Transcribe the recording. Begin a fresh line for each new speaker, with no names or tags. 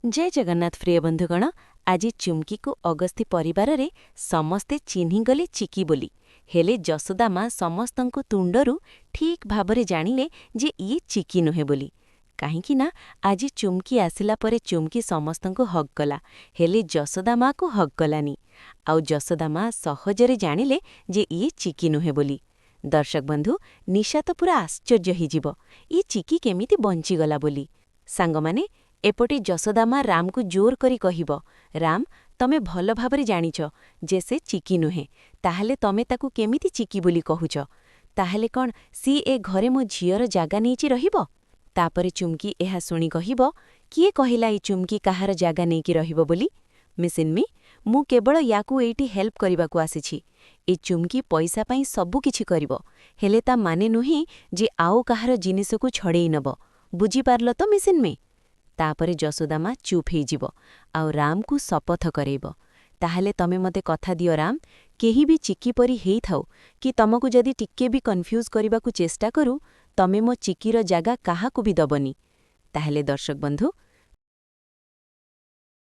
जय जगन्नाथ प्रिय बंधुगण। आज चुमकी को अगस्ती परिवार रे समस्ते चिन्हीगले चिकी बोली। हेले जसोदा माँ समस्तंकु तुंडरू ठीक भाबरे जानिले जे ये चिकी नुहे बोली। काहींकि ना आज चुमकी आसिला परे चुमकी समस्तंकु हग कला, हेले जसोदा माँ को हग कलानी। आउ जसोदा माँ सहजरे जानिले जे ये चिकी नुहे बोली। दर्शक बंधु, निशा तो पूरा आश्चर्य ही जीव, ये चिकी केमिति बंचीगला बोली। सांगमाने एपटे जसोदा माँ राम को जोर करी कहिब, राम तमे भल भाबरे जानिच जे से चिकी नुहे, ताहले तमे ताकू केमिति चिकी बोली कहुच? ताहले कौन सी ए घरे मो झियर जागा नेइची रहिब? तापरे चुमकी एहा सुनी कहिब, किए कहिला ए चुमकी काहार जागा नेइकी रहिब बोली? मिसिन्मी, मु केवल याकू एइटी हेल्प करिबाकू आसिछि। ए चुमकी पैसा पाई सबु किछि करिब, हेले ता माने नुही जे आओ काहार जिनिसकू छड़ेई नब। बुझी पारल तो मिसिन्मी? तापरे जसोदा माँ चुप हेइजिब आउ राम को शपथ करेइब, ताहले तमे मते कथा दियो राम, केही भी चिकी परी हेई थाउ कि तमकू जदि टिके भी कन्फ्यूज करिबाकू चेष्टा करू, तमे मो चिकीर जागा काहाकू भी दबनी। ताहले दर्शक बंधु,